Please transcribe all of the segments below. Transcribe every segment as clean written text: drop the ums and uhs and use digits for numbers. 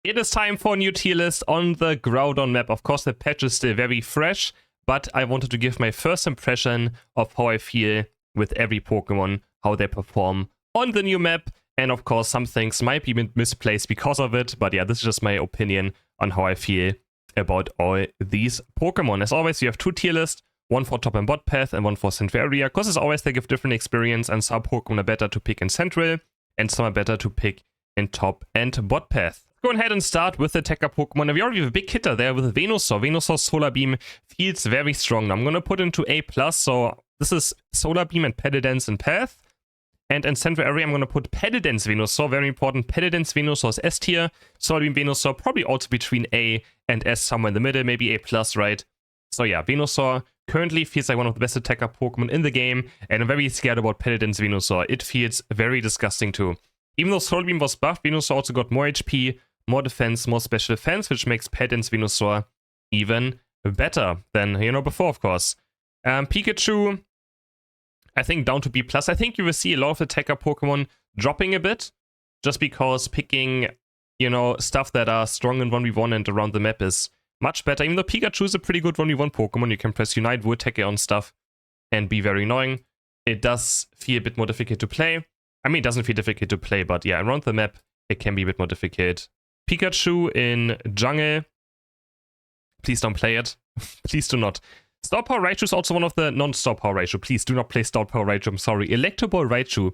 It is time for a new tier list on the Groudon map. Of course, the patch is still very fresh, but I wanted to give my first impression of how I feel with every Pokemon, how they perform on the new map. And of course, some things might be misplaced because of it. But yeah, this is just my opinion on how I feel about all these Pokemon. As always, you have two tier lists, one for top and bot path and one for central area. Because as always, they give different experience, and some Pokemon are better to pick in central and some are better to pick in top and bot path. Go ahead and start with the attacker Pokemon. And we already have a big hitter there with Venusaur. Venusaur's Solar Beam feels very strong. Now I'm going to put into A+, so this is Solar Beam and Pedidance and Path. And in Central Area, I'm going to put Pedidance Venusaur, very important. Pedidance Venusaur is S tier. Solar Beam Venusaur probably also between A and S, somewhere in the middle, maybe A+, right? So yeah, Venusaur currently feels like one of the best attacker Pokemon in the game, and I'm very scared about Pedidance Venusaur. It feels very disgusting too. Even though Solar Beam was buffed, Venusaur also got more HP, more defense, more special defense, which makes Pedidance Venusaur even better than, before, of course. Pikachu, I think down to B+. I think you will see a lot of attacker Pokemon dropping a bit, just because picking, stuff that are strong in 1v1 and around the map is much better. Even though Pikachu is a pretty good 1v1 Pokemon, you can press Unite, Wood-Tackle on stuff and be very annoying. It does feel a bit more difficult to play. I mean, it doesn't feel difficult to play, but yeah, around the map, it can be a bit more difficult. Pikachu in Jungle. Please don't play it. Please do not. Star Power Raichu is also one of the non-Star Power Raichu. Please do not play Star Power Raichu. I'm sorry. Electro Ball Raichu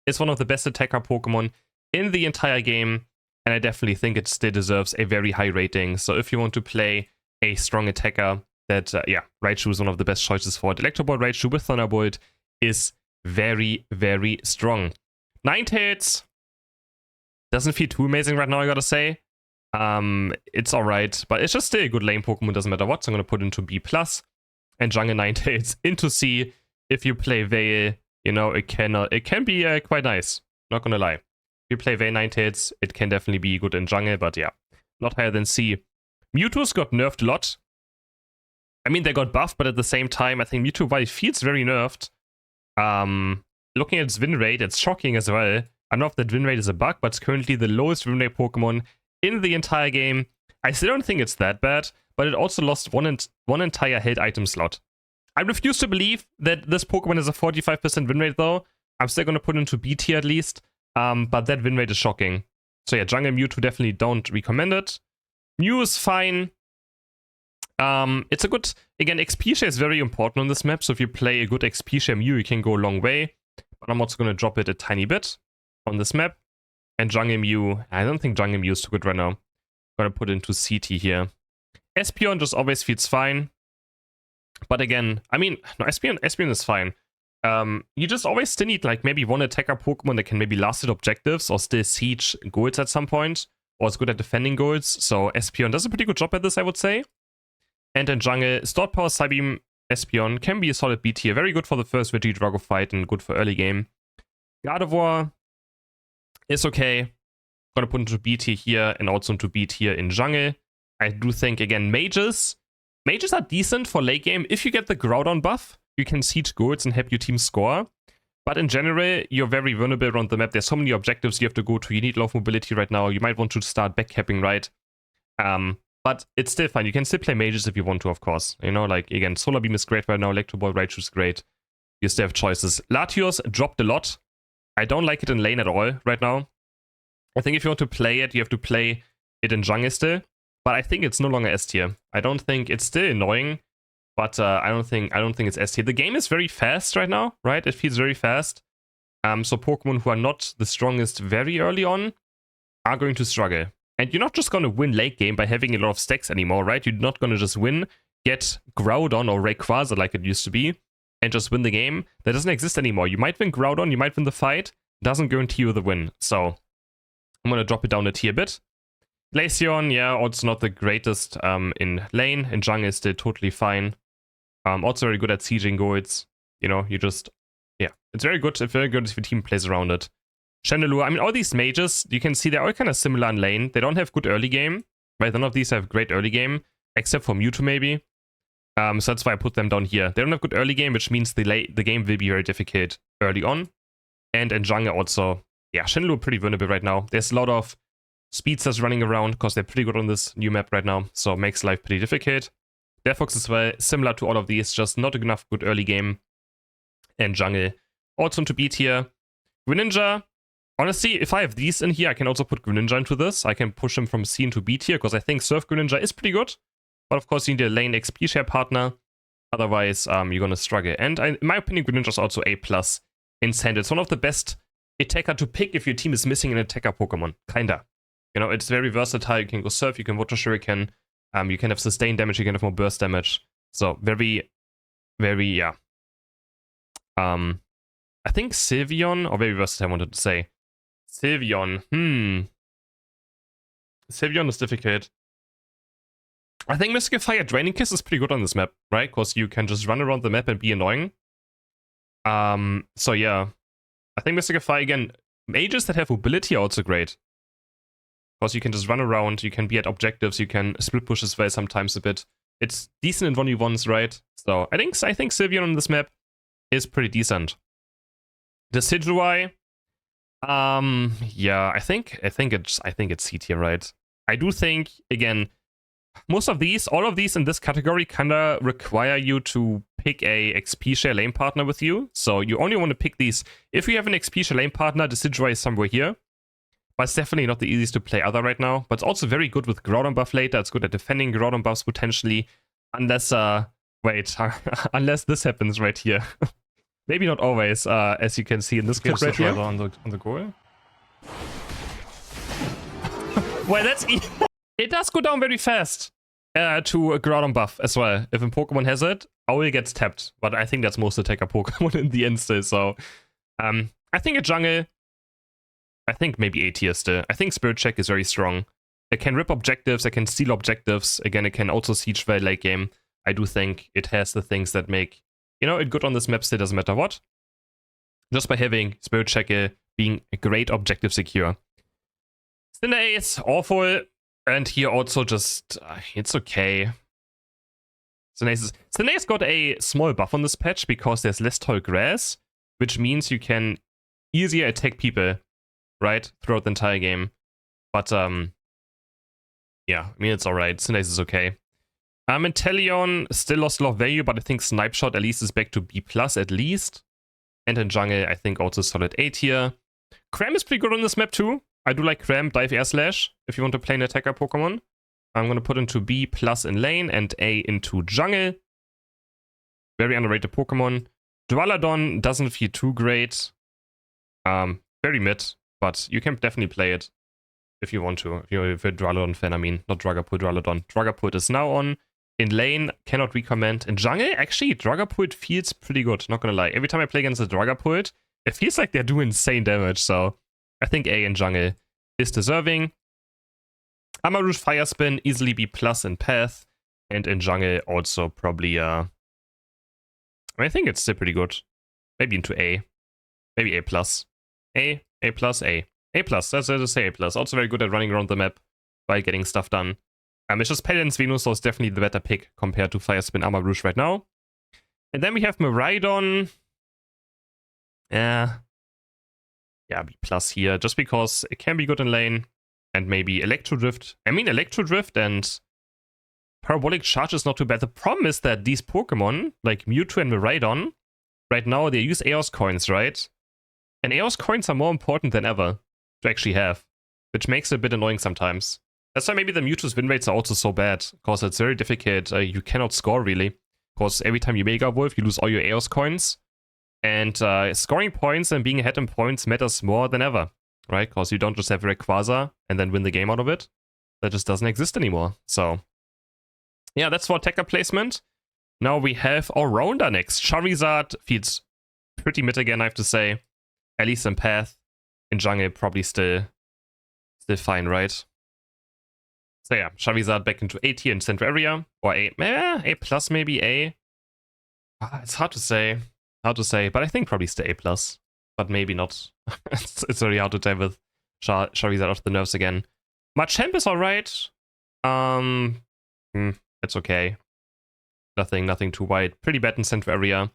is one of the best attacker Pokemon in the entire game, and I definitely think it still deserves a very high rating. So if you want to play a strong attacker, Raichu is one of the best choices for it. Electro Ball Raichu with Thunderbolt is very, very strong. Ninetales doesn't feel too amazing right now, I gotta say. It's alright, but it's just still a good lane Pokemon, doesn't matter what, so I'm gonna put it into B+, and Jungle Ninetales into C. If you play Veil, it can be quite nice, not gonna lie. If you play Veil Ninetales, it can definitely be good in Jungle, but yeah, not higher than C. Mewtwo's got nerfed a lot. I mean, they got buffed, but at the same time, I think Mewtwo, while it feels very nerfed, looking at its win rate, it's shocking as well. I don't know if that win rate is a bug, but it's currently the lowest win rate Pokemon in the entire game. I still don't think it's that bad, but it also lost one entire held item slot. I refuse to believe that this Pokemon has a 45% win rate though. I'm still going to put it into B tier at least, but that win rate is shocking. So yeah, Jungle Mewtwo definitely don't recommend it. Mew is fine. It's a good, again, XP share is very important on this map, so if you play a good XP share Mew, you can go a long way. But I'm also going to drop it a tiny bit on this map. And Jungle Mew, I don't think Jungle Mew is too good right now. I'm going to put it into CT here. Espeon just always feels fine. But again, I mean, no, Espeon is fine. You just always still need like maybe one attacker Pokemon that can maybe last at objectives or still siege goals at some point. Or is good at defending goals. So Espeon does a pretty good job at this, I would say. And in Jungle, Stored Power Psybeam Espeon can be a solid B tier. Very good for the first Veggie-Drago fight and good for early game. Gardevoir is okay. Gonna put into B tier here and also into B tier in Jungle. I do think, again, Mages are decent for late game. If you get the Groudon buff, you can siege goals and help your team score. But in general, you're very vulnerable around the map. There's so many objectives you have to go to. You need low mobility right now. You might want to start backcapping, right? But it's still fine. You can still play Mages if you want to, of course. Like, again, Solar Beam is great right now. Electro Ball Raichu is great. You still have choices. Latios dropped a lot. I don't like it in lane at all right now. I think if you want to play it, you have to play it in Jungle still. But I think it's no longer S tier. I don't think it's still annoying, but I don't think it's S tier. The game is very fast right now, right? It feels very fast. So Pokemon who are not the strongest very early on are going to struggle. And you're not just going to win late game by having a lot of stacks anymore, right? You're not going to just win, get Groudon or Rayquaza like it used to be, and just win the game. That doesn't exist anymore. You might win Groudon, you might win the fight. Doesn't guarantee you the win. So I'm going to drop it down a tier bit. Glaceon, yeah, also not the greatest in lane. In Jungle is still totally fine. Also very good at sieging goals. It's very good if your team plays around it. Chandelure, I mean, all these mages, you can see they're all kind of similar in lane. They don't have good early game, right? None of these have great early game, except for Mewtwo maybe. So that's why I put them down here. They don't have good early game, which means the game will be very difficult early on. And in Jungle also, yeah, Chandelure pretty vulnerable right now. There's a lot of speedsters running around because they're pretty good on this new map right now, so it makes life pretty difficult. Defox as well, similar to all of these, just not enough good early game. And jungle, also into B tier. Greninja, honestly, if I have these in here, I can also put Greninja into this. I can push him from C into B tier, because I think Surf Greninja is pretty good. But of course, you need a lane XP share partner. Otherwise, you're gonna struggle. And in my opinion, Greninja is also A+ in Sand. It's one of the best attacker to pick if your team is missing an attacker Pokemon. Kinda. You know, it's very versatile. You can go Surf, you can Water Shuriken, you can have sustained damage, you can have more burst damage. So, very, very, yeah. I think Sylveon, or very versatile I wanted to say. Sylveon, Sylveon is difficult. I think Mystical Fire Draining Kiss is pretty good on this map, right? Because you can just run around the map and be annoying. So yeah. I think Mystical Fire, again, mages that have mobility are also great. Because you can just run around, you can be at objectives, you can split push as well sometimes a bit. It's decent in 1v1s, right? So I think Sylveon on this map is pretty decent. The Decidueye, yeah, I think it's C tier, right? I do think, again, most of these, all of these in this category kinda require you to pick a XP share lane partner with you. So you only want to pick these if you have an XP share lane partner. The Decidueye is somewhere here. But it's definitely not the easiest to play other right now. But it's also very good with Groudon buff later. It's good at defending Groudon buffs potentially. Unless, wait, unless this happens right here. Maybe not always, as you can see in this clip right here. On the goal. Well, that's... It does go down very fast to a Groudon buff as well. If a Pokemon has it, Owl gets tapped. But I think that's most attacker Pokemon in the end still. So, I think a jungle... I think maybe A tier still. I think Spirit Check is very strong. It can rip objectives, it can steal objectives. Again, it can also siege very late game. I do think it has the things that make, you know, it good on this map still, doesn't matter what. Just by having Spirit Check being a great objective secure. Cinderace is awful. And here also just, it's okay. Cinderace got a small buff on this patch because there's less tall grass, which means you can easier attack people, right, throughout the entire game. But, yeah, I mean, it's alright. Cinderace is okay. Inteleon still lost a lot of value, but I think Snipe Shot at least is back to B+ at least. And in jungle, I think also solid A tier. Cram is pretty good on this map too. I do like Cram, Dive, Air Slash, if you want to play an attacker Pokemon. I'm going to put into B+ in lane and A into jungle. Very underrated Pokemon. Duraludon doesn't feel too great. Very mid, but you can definitely play it if you want to. If you're a Duraludon fan, I mean, not Dragapult, Duraludon. Dragapult is now on. In lane, cannot recommend. In jungle, actually, Dragapult feels pretty good, not gonna lie. Every time I play against a Dragapult, it feels like they're doing insane damage, so I think A in jungle is deserving. Amarouge Fire Spin, easily B+ in path, and in jungle also probably, I mean, I think it's still pretty good. Maybe into A. Maybe A+. A+, A. A+, that's to say A+. Also very good at running around the map while getting stuff done. It's just Paladin's Venusaur is definitely the better pick compared to Fire Spin Amarouge right now. And then we have Miraidon. Yeah, B+ here, just because it can be good in lane. And maybe Electro Drift. I mean, Electro Drift and Parabolic Charge is not too bad. The problem is that these Pokemon, like Mewtwo and Miraidon, right now they use Eos coins, right? And Eos coins are more important than ever to actually have, which makes it a bit annoying sometimes. That's why maybe the Mewtwo's win rates are also so bad, because it's very difficult. You cannot score really, because every time you Mega Evolve, you lose all your Eos coins. And scoring points and being ahead in points matters more than ever, right? Because you don't just have Rayquaza and then win the game out of it. That just doesn't exist anymore. So, yeah, that's for attacker placement. Now we have All-Rounder next. Charizard feels pretty mid again, I have to say. At least in path. In jungle, probably still fine, right? So yeah, Charizard back into A tier in central area. Or A+, maybe A. It's hard to say. But I think probably still A+. But maybe not. it's very hard to tell with Charizard off the nerves again. Machamp is alright. It's okay. Nothing too wide. Pretty bad in central area.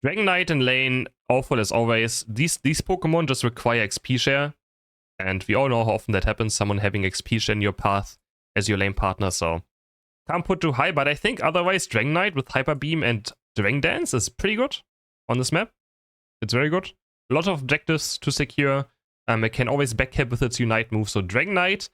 Dragonite in lane, awful as always. These Pokemon just require XP share. And we all know how often that happens, someone having XP in your path as your lane partner, so can't put too high, but I think otherwise Dragon Knight with Hyper Beam and Dragon Dance is pretty good on this map. It's very good. A lot of objectives to secure. It can always backcap with its Unite move, so Dragon Knight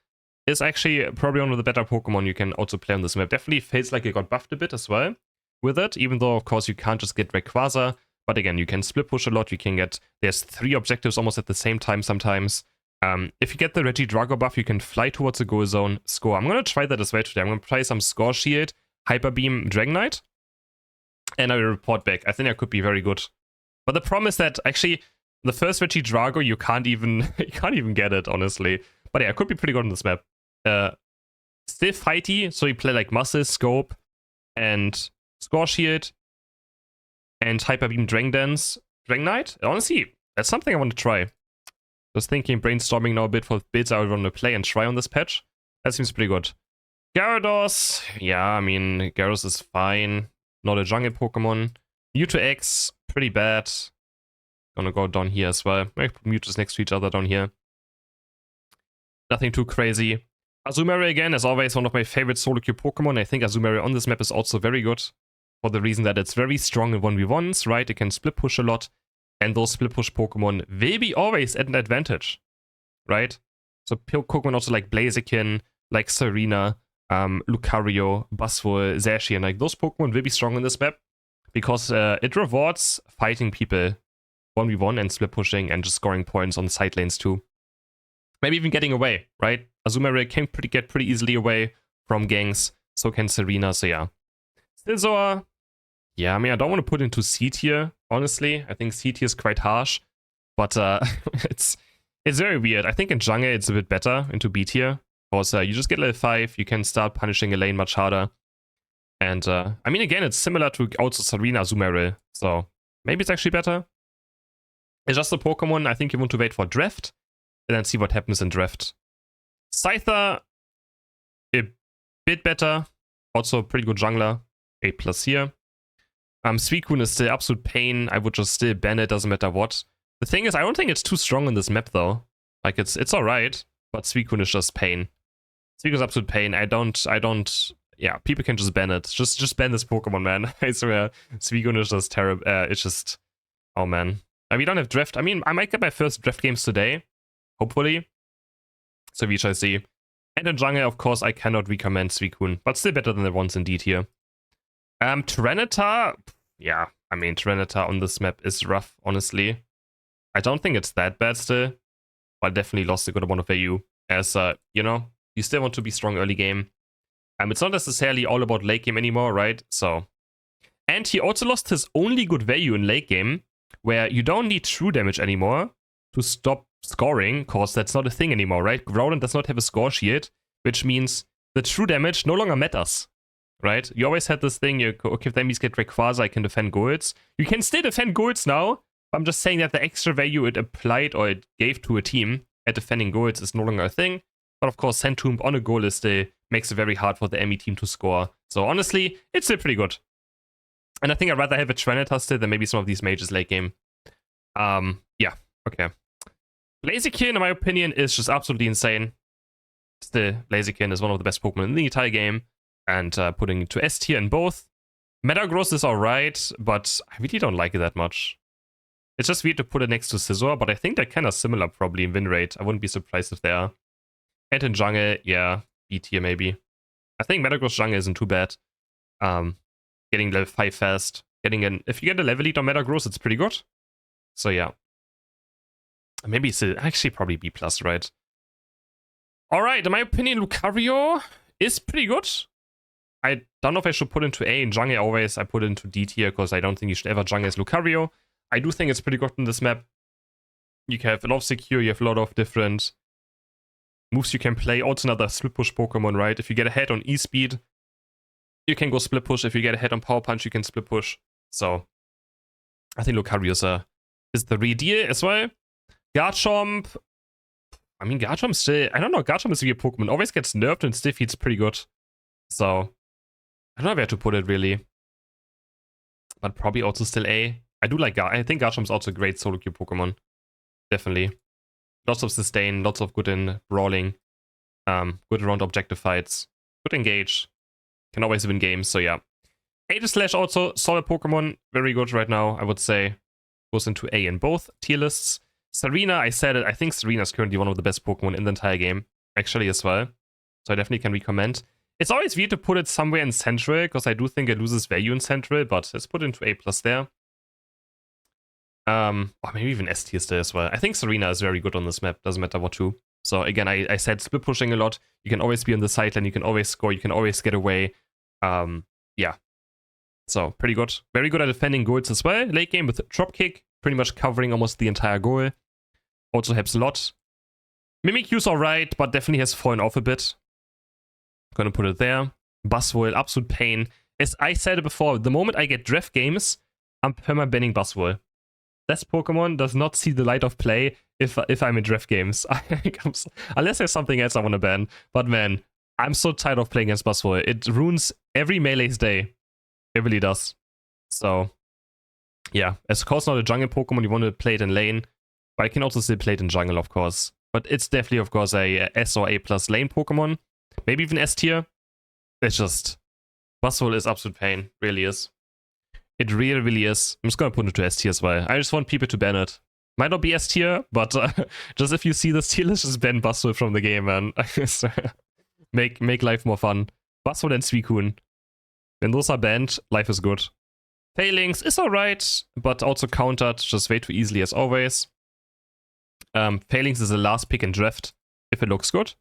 is actually probably one of the better Pokemon you can also play on this map. Definitely feels like it got buffed a bit as well with it, even though, of course, you can't just get Rayquaza. But again, you can split push a lot. You can get... There's 3 objectives almost at the same time sometimes. If you get the Regidrago buff, you can fly towards the goal zone, score. I'm going to try that as well today. I'm going to try some Score Shield, Hyper Beam, Dragon Knight. And I will report back. I think that could be very good. But the problem is that, actually, the first Regidrago, you can't even get it, honestly. But yeah, it could be pretty good on this map. Still fighty, so you play like Muscle, Scope, and Score Shield, and Hyper Beam, Dragon Dance, Dragon Knight. Honestly, that's something I want to try. Just thinking, brainstorming now a bit for builds I would want to play and try on this patch. That seems pretty good. Gyarados, yeah, I mean, Gyarados is fine. Not a jungle Pokemon. Mewtwo-X, pretty bad. Gonna go down here as well. Maybe put Mewtwo's next to each other down here. Nothing too crazy. Azumarill again, as always, one of my favorite solo queue Pokemon. I think Azumarill on this map is also very good. For the reason that it's very strong in 1v1s, right? It can split push a lot. And those split push Pokemon will be always at an advantage, right? So Pokemon also like Blaziken, like Serena, Lucario, Buzzwole, Zacian, like those Pokemon will be strong in this map because it rewards fighting people 1v1 and split pushing and just scoring points on side lanes too. Maybe even getting away, right? Azumarill can get pretty easily away from ganks, so can Serena, so yeah. Scizor, yeah, I mean, I don't want to put into C tier, honestly. I think C tier is quite harsh, but it's very weird. I think in jungle it's a bit better into B tier, because you just get level 5, you can start punishing a lane much harder. And I mean, again, it's similar to also Serena Azumarill, so maybe it's actually better. It's just a Pokemon, I think you want to wait for draft, and then see what happens in draft. Scyther, a bit better, also a pretty good jungler, A+ here. Suicune is still absolute pain. I would just still ban it, doesn't matter what. The thing is, I don't think it's too strong in this map though. Like it's alright, but Suicune is just pain. Suicune is absolute pain. I don't. Yeah, people can just ban it. Just ban this Pokemon, man. I swear, Suicune is just terrible. It's just, oh man. We don't have draft. I mean, I might get my first draft games today, hopefully. So we shall see. And in jungle, of course, I cannot recommend Suicune, but still better than the ones indeed here. Tyranitar, yeah, I mean, Tyranitar on this map is rough, honestly. I don't think it's that bad still, but definitely lost a good amount of value, as, you know, you still want to be strong early game. It's not necessarily all about late game anymore, right? So, and he also lost his only good value in late game, where you don't need true damage anymore to stop scoring, because that's not a thing anymore, right? Groudon does not have a score shield, which means the true damage no longer matters. Right? You always had this thing, okay, if the enemies get Rayquaza, I can defend goals. You can still defend goals now, but I'm just saying that the extra value it applied or it gave to a team at defending goals is no longer a thing. But of course, Centump on a goal list makes it very hard for the enemy team to score. So honestly, it's still pretty good. And I think I'd rather have a Tyranitar still than maybe some of these mages late game. Yeah, okay. Blaziken, in my opinion, is just absolutely insane. Still, Blaziken is one of the best Pokemon in the entire game. And putting it to S tier in both. Metagross is alright, but I really don't like it that much. It's just weird to put it next to Scizor, but I think they're kind of similar probably in win rate. I wouldn't be surprised if they are. And in jungle, yeah, B tier maybe. I think Metagross jungle isn't too bad. Getting level 5 fast. If you get a level lead on Metagross, it's pretty good. So yeah. Maybe it's actually probably B+, right? Alright, in my opinion, Lucario is pretty good. I don't know if I should put into A in jungle always. I put it into D tier because I don't think you should ever jungle as Lucario. I do think it's pretty good in this map. You can have a lot of secure, you have a lot of different moves you can play. Also another split push Pokemon, right? If you get ahead on E-Speed, you can go split push. If you get ahead on Power Punch, you can split push. So I think Lucario is the real deal as well. Garchomp. I mean, Garchomp still, I don't know, Garchomp is a good Pokemon. Always gets nerfed and still feels pretty good. So I don't know where to put it really. But probably also still A. I do like I think Garchomp is also a great solo queue Pokemon. Definitely. Lots of sustain, lots of good in brawling, good around objective fights, good engage, can always win games, so yeah. Aegislash also, solid Pokemon, very good right now, I would say. Goes into A in both tier lists. Serena, I said it, I think Serena is currently one of the best Pokemon in the entire game, actually as well. So I definitely can recommend. It's always weird to put it somewhere in Central, because I do think it loses value in Central, but let's put it into A+ there. Or maybe even S tier still as well. I think Serena is very good on this map, doesn't matter what to. So again, I said split pushing a lot. You can always be on the sideline, you can always score, you can always get away. Yeah. So pretty good. Very good at defending goals as well. Late game with Dropkick, pretty much covering almost the entire goal. Also helps a lot. Mimikyu's alright, but definitely has fallen off a bit. Gonna put it there. Buzzwole, absolute pain. As I said it before, the moment I get draft games, I'm perma-banning Buzzwole. This Pokemon does not see the light of play if I'm in draft games. Unless there's something else I want to ban. But man, I'm so tired of playing against Buzzwole. It ruins every Melee's day. It really does. So, yeah. Of course not a jungle Pokemon, you want to play it in lane. But I can also still play it in jungle, of course. But it's definitely, of course, a S or A+ lane Pokemon. Maybe even S tier. It's just... Buzzwole is absolute pain. Really is. It really, really is. I'm just gonna put it to S tier as well. I just want people to ban it. Might not be S tier, but just if you see this tier list, just ban Buzzwole from the game, man. make life more fun. Buzzwole and Suicune. When those are banned, life is good. Failings is alright, but also countered just way too easily as always. Failings is the last pick in draft, if it looks good.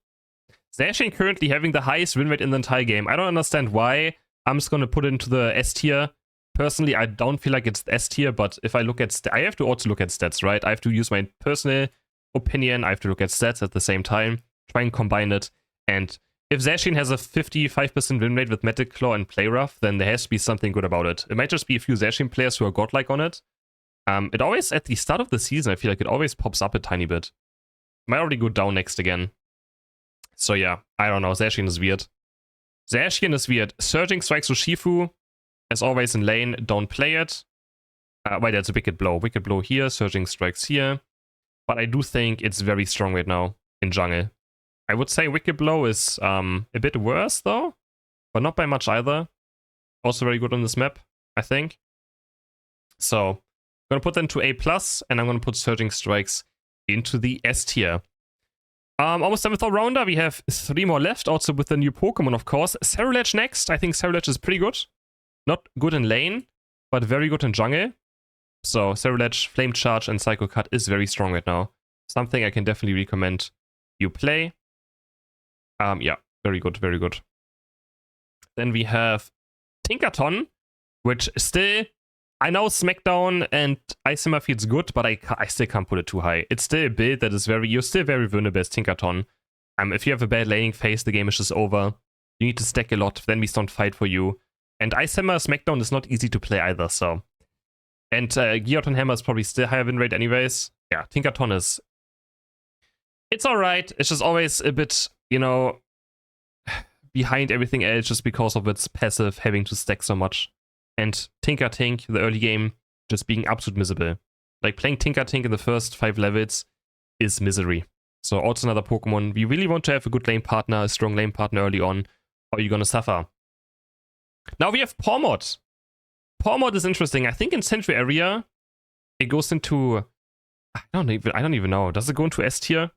Zacian currently having the highest win rate in the entire game. I don't understand why. I'm just gonna put it into the S tier. Personally, I don't feel like it's S tier, but if I look at I have to also look at stats, right? I have to use my personal opinion. I have to look at stats at the same time, try and combine it. And if Zacian has a 55% win rate with Metal Claw and Play Rough, then there has to be something good about it. It might just be a few Zacian players who are godlike on it. It always, at the start of the season, I feel like it always pops up a tiny bit. Might already go down next again. So yeah, I don't know. Zacian is weird. Zacian is weird. Surging Strikes Urshifu. As always in lane, don't play it. Wait, that's a Wicked Blow. Wicked Blow here, Surging Strikes here. But I do think it's very strong right now in jungle. I would say Wicked Blow is a bit worse though, but not by much either. Also very good on this map, I think. So, I'm gonna put them to A+, and I'm gonna put Surging Strikes into the S tier. Almost done with All Rounder. We have 3 more left, also with the new Pokemon, of course. Cerulege next. I think Cerulege is pretty good. Not good in lane, but very good in jungle. So Cerulege, Flame Charge, and Psycho Cut is very strong right now. Something I can definitely recommend you play. Yeah, very good, very good. Then we have Tinkaton, which still, I know Smackdown and Ice Hammer feels good, but I still can't put it too high. It's still a build that is you're still very vulnerable as Tinkaton. If you have a bad laning phase, the game is just over. You need to stack a lot, then we don't fight for you. And Ice Hammer Smackdown is not easy to play either, so. And Gyuton Hammer is probably still higher win rate anyways. Yeah, Tinkaton is... It's alright, it's just always a bit, you know, behind everything else just because of its passive having to stack so much. And Tinkertink, the early game, just being absolute miserable. Like, playing Tinkertink in the first 5 levels is misery. So also another Pokemon. We really want to have a good lane partner, a strong lane partner early on, or you're gonna suffer. Now we have Pawmot. Pawmot is interesting. I think in Central area, it goes into... I don't even know. Does it go into S tier?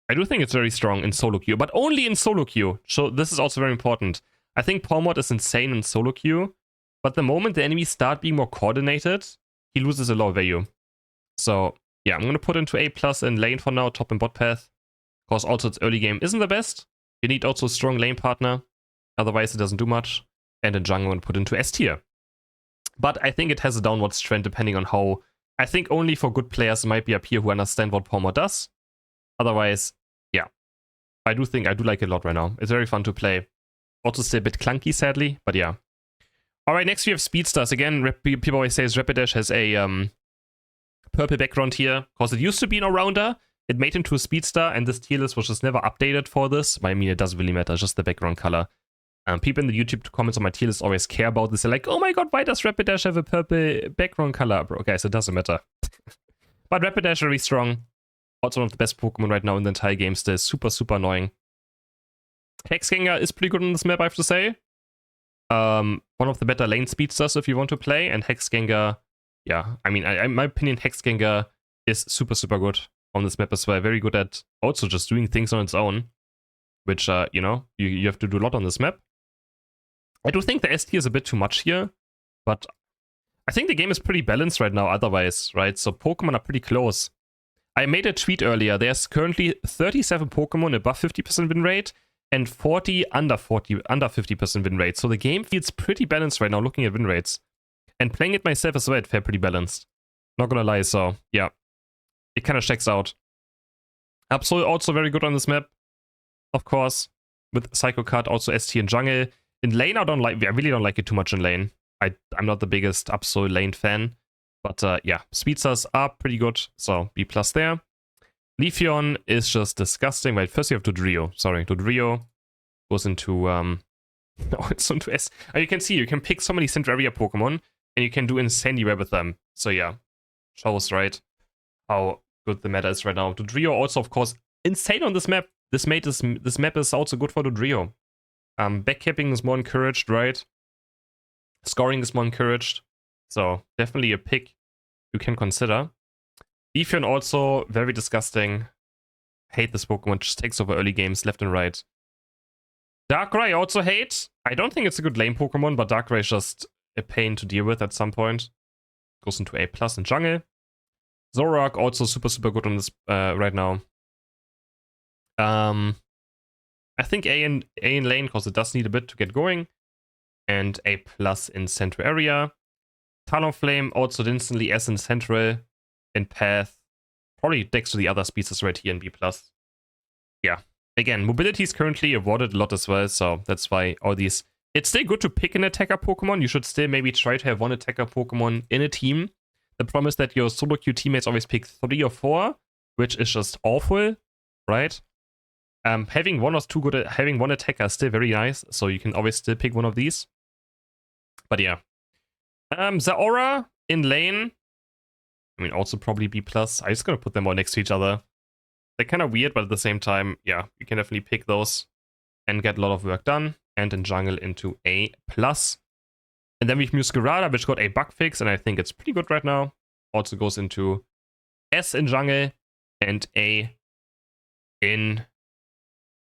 I do think it's very strong in solo queue, but only in solo queue. So this is also very important. I think Pawmot is insane in solo queue, but the moment the enemies start being more coordinated, he loses a lot of value. So yeah, I'm going to put into A+ in lane for now, top and bot path. Of course, also its early game isn't the best. You need also a strong lane partner. Otherwise, it doesn't do much. And in jungle, I'm going to put into S tier. But I think it has a downwards trend depending on how... I think only for good players might be up here who understand what Pawmot does. Otherwise, yeah. I do like it a lot right now. It's very fun to play. Also still a bit clunky, sadly, but yeah. Alright, next we have Speedstars. Again, people always say Rapidash has a purple background here. Because it used to be an all-rounder. It made him to a Speedstar, and this tier list was just never updated for this. I mean, it doesn't really matter, it's just the background color. People in the YouTube comments on my tier list always care about this. They're like, oh my god, why does Rapidash have a purple background color? Bro, guys, it doesn't matter. But Rapidash very strong. Also one of the best Pokemon right now in the entire game still. Super, super annoying. Hexganger is pretty good on this map, I have to say. One of the better lane speedsters if you want to play. And Hexganger, yeah, I mean, in my opinion, Hexganger is super, super good on this map as well. Very good at also just doing things on its own. Which, you know, you have to do a lot on this map. I do think the S tier is a bit too much here. But I think the game is pretty balanced right now otherwise, right? So Pokemon are pretty close. I made a tweet earlier. There's currently 37 Pokemon above 50% win rate and 40 under 50% win rate. So the game feels pretty balanced right now looking at win rates. And playing it myself as well, it felt pretty balanced. Not gonna lie, so yeah. It kind of checks out. Absol also very good on this map. Of course. With Psycho Cut, also ST and Jungle. In lane, I really don't like it too much in lane. I'm not the biggest Absol lane fan. But yeah, speedsters are pretty good, so B+ there. Leafeon is just disgusting. Wait, first you have Dodrio. Sorry, Dodrio goes into oh, it's into S. And you can see, you can pick so many Centraria Pokemon, and you can do insanely well with them. So yeah, shows, right, how good the meta is right now. Dodrio also, of course, insane on this map. This map is also good for Dodrio. Backcapping is more encouraged, right? Scoring is more encouraged. So definitely a pick you can consider. Leafeon also very disgusting. Hate this Pokemon, just takes over early games left and right. Darkrai I also hate. I don't think it's a good lane Pokemon, but Darkrai is just a pain to deal with at some point. Goes into A+ in Jungle. Zoroark also super, super good on this right now. I think A in lane because it does need a bit to get going. And A+ in Central area. Talonflame also instantly S in Central. In Path. Probably next to the other species right here in B+. Yeah. Again, mobility is currently awarded a lot as well, so that's why all these... It's still good to pick an attacker Pokemon. You should still maybe try to have one attacker Pokemon in a team. The problem is that your solo queue teammates always pick 3 or 4, which is just awful, right? Having one attacker is still very nice, so you can always still pick one of these. But yeah. Zaora in lane. I mean, also probably B+. I'm just gonna put them all next to each other. They're kind of weird, but at the same time, yeah, you can definitely pick those and get a lot of work done. And in jungle into A+. And then we have Muscarada, which got a bug fix, and I think it's pretty good right now. Also goes into S in jungle and A in,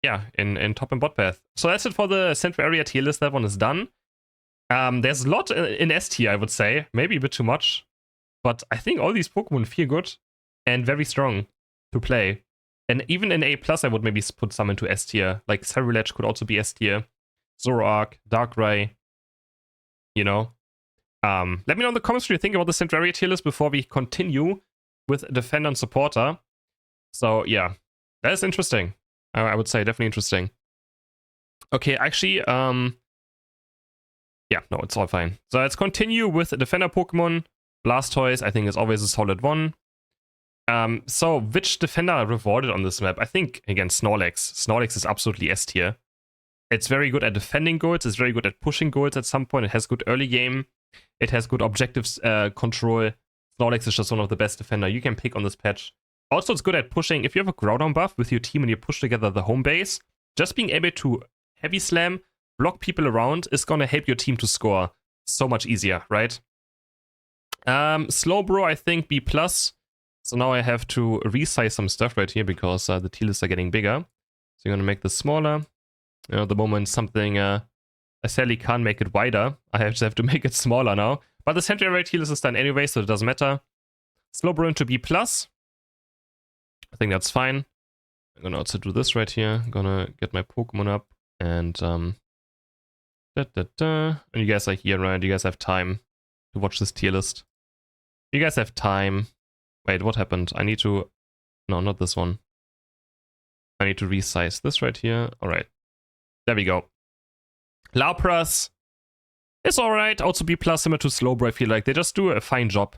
yeah, in top and bot path. So that's it for the Central Area tier list. That one is done. There's a lot in S tier, I would say. Maybe a bit too much. But I think all these Pokemon feel good and very strong to play. And even in A+, I would maybe put some into S tier. Like Cerulege could also be S tier. Zoroark, Darkrai. You know. Let me know in the comments what you think about the Centraria tier list before we continue with Defender and Supporter. So, yeah. That is interesting. I would say definitely interesting. Okay, actually, yeah, no, it's all fine. So let's continue with Defender Pokemon. Blastoise, I think, is always a solid one. So, which Defender rewarded on this map? I think, again, Snorlax. Snorlax is absolutely S tier. It's very good at defending goals. It's very good at pushing goals at some point. It has good early game. It has good objectives control. Snorlax is just one of the best defender you can pick on this patch. Also, it's good at pushing. If you have a Groudon buff with your team and you push together the home base, just being able to heavy slam, block people around is going to help your team to score so much easier, right? Slowbro, I think B+. So now I have to resize some stuff right here because the tier lists are getting bigger. So I'm going to make this smaller. At the moment, something I sadly can't make it wider. I just have to make it smaller now. But the Central Area tier list is done anyway, so it doesn't matter. Slowbro into B+. I think that's fine. I'm going to also do this right here. I'm going to get my Pokemon up. And, and you guys are here, right? You guys have time to watch this tier list. You guys have time. Wait, what happened? I need to... No, not this one. I need to resize this right here. Alright. There we go. Lapras is alright. Also B+, similar to Slowbro, I feel like. They just do a fine job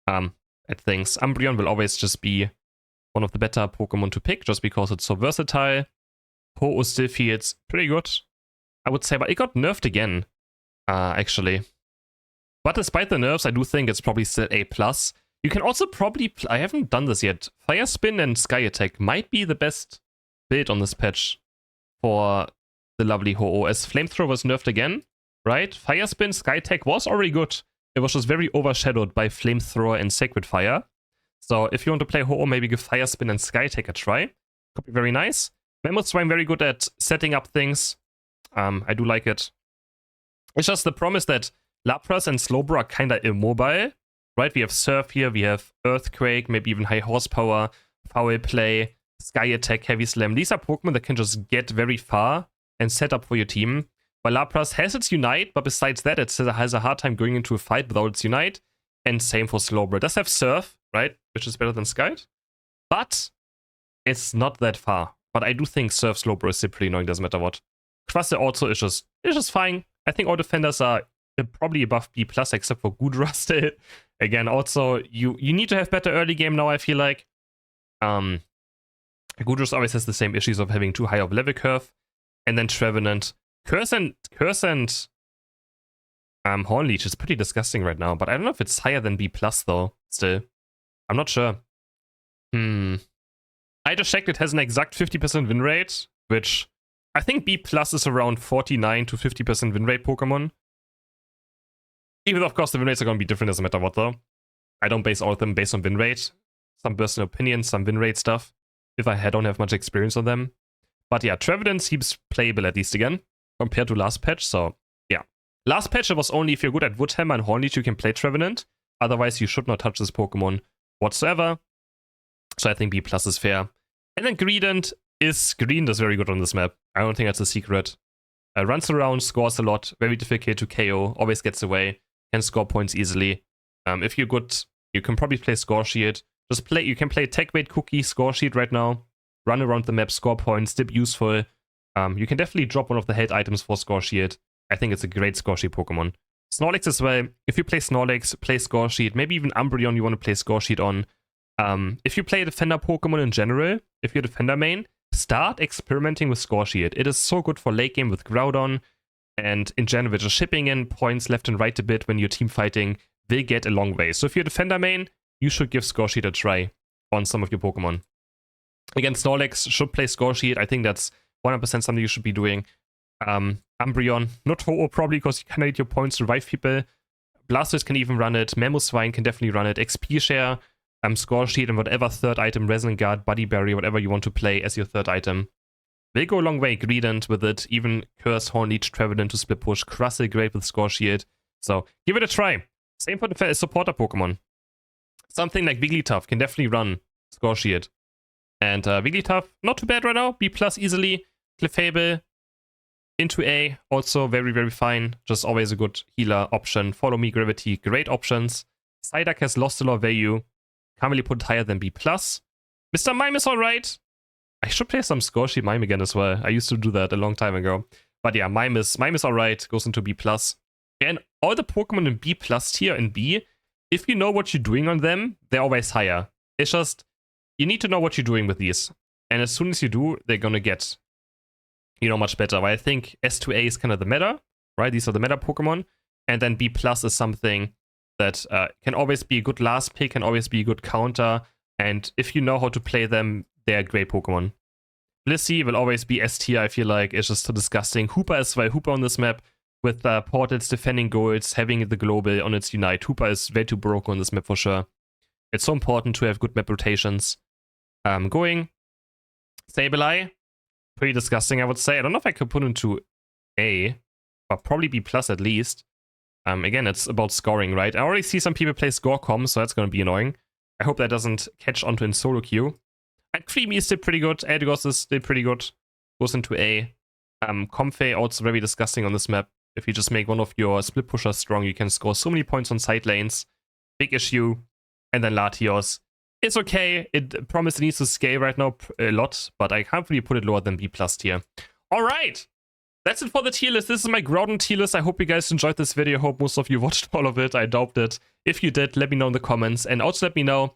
at things. Umbreon will always just be one of the better Pokemon to pick, just because it's so versatile. Ho-Oh still feels pretty good, I would say, but it got nerfed again, actually. But despite the nerfs, I do think it's probably still A+. You can also probably, I haven't done this yet. Fire Spin and Sky Attack might be the best build on this patch for the lovely Ho-Oh, as Flamethrower was nerfed again, right? Fire Spin, Sky Attack was already good. It was just very overshadowed by Flamethrower and Sacred Fire. So if you want to play Ho-Oh, maybe give Fire Spin and Sky Attack a try. Could be very nice. Mammoth Swine very good at setting up things. I do like it. It's just the promise that Lapras and Slowbro are kind of immobile, right? We have Surf here, we have Earthquake, maybe even High Horsepower, Foul Play, Sky Attack, Heavy Slam. These are Pokemon that can just get very far and set up for your team. While Lapras has its Unite, but besides that, it has a hard time going into a fight without its Unite. And same for Slowbro. It does have Surf, right? Which is better than Sky. But it's not that far. But I do think Surf Slowbro is still pretty annoying, doesn't matter what. Quassel also is just fine. I think all defenders are probably above B+, except for Goodra still. Again, also, you need to have better early game now, I feel like. Goodra always has the same issues of having too high of level curve. And then Trevenant. Curse and Hornleech is pretty disgusting right now, but I don't know if it's higher than B+, though, still. I'm not sure. I just checked, it has an exact 50% win rate, which I think B+ is around 49 to 50% win rate Pokemon. Even though, of course, the win rates are going to be different, doesn't matter what, though. I don't base all of them based on win rate. Some personal opinions, some win rate stuff, if I don't have much experience on them. But yeah, Trevenant seems playable at least again, compared to last patch, so yeah. Last patch, it was only if you're good at Woodhammer and Hornleech, you can play Trevenant. Otherwise, you should not touch this Pokemon whatsoever. So I think B+ is fair. And then Greedent is very good on this map. I don't think that's a secret. Runs around, scores a lot, very difficult to KO, always gets away, can score points easily. If you're good, you can probably play Score Shield. You can play Tech Weight Cookie, Score Shield right now. Run around the map, score points, dip useful. You can definitely drop one of the held items for Score Shield. I think it's a great Score Shield Pokemon. Snorlax as well. If you play Snorlax, play Score Shield. Maybe even Umbreon you want to play Score Shield on. If you play Defender Pokemon in general, if you're Defender main, start experimenting with Score Shield. It is so good for late game with Groudon, and in general, just shipping in points left and right a bit when you're team fighting will get a long way. So if you're Defender main, you should give Score Shield a try on some of your Pokemon. Again, Snorlax should play Score Shield. I think that's 100% something you should be doing. Umbreon, not Ho-Oh probably, because you kind of need your points to revive people. Blastoise can even run it. Mamoswine can definitely run it. XP Share, Score Shield, and whatever third item, Resonant Guard, Buddy Berry, whatever you want to play as your third item. Will go a long way. Greedent with it. Even Curse, Hornleech, Trevenant to split push. Quassel great with Score Shield. So give it a try. Same for the supporter Pokemon. Something like Wigglytuff can definitely run Score Shield. And Wigglytuff, not too bad right now. B+ easily. Clefable into A, also very, very fine. Just always a good healer option. Follow Me, Gravity, great options. Psyduck has lost a lot of value. Can't really put it higher than B+. Mr. Mime is alright. I should play some Score Sheet Mime again as well. I used to do that a long time ago. But yeah, Mime is alright. Goes into B+. And all the Pokemon in B+ tier in B, if you know what you're doing on them, they're always higher. It's just, you need to know what you're doing with these. And as soon as you do, they're gonna get, much better. But I think S2A is kind of the meta, right? These are the meta Pokemon. And then B+ is something that can always be a good last pick, can always be a good counter. And if you know how to play them, they're great Pokemon. Blissey will always be S tier, I feel like. It's just so disgusting. Hooper as well. Hooper on this map with portals, defending goals, having the global on its Unite. Hooper is way too broken on this map for sure. It's so important to have good map rotations going. Sableye, pretty disgusting, I would say. I don't know if I could put into A, but probably B+ at least. Again, it's about scoring, right? I already see some people play score comms, so that's going to be annoying. I hope that doesn't catch onto in solo queue. And Creamy is still pretty good. Eldegoss is still pretty good. Goes into A. Comfey also very disgusting on this map. If you just make one of your split pushers strong, you can score so many points on side lanes. Big issue. And then Latios. It's okay. It promise needs to scale right now a lot, but I can't really put it lower than B+ tier. Alright! That's it for the tier list. This is my Groudon tier list. I hope you guys enjoyed this video. I hope most of you watched all of it. I doubt it. If you did, let me know in the comments. And also let me know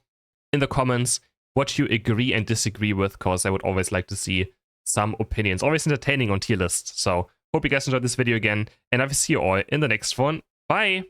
in the comments what you agree and disagree with, because I would always like to see some opinions. Always entertaining on tier lists. So hope you guys enjoyed this video again. And I will see you all in the next one. Bye!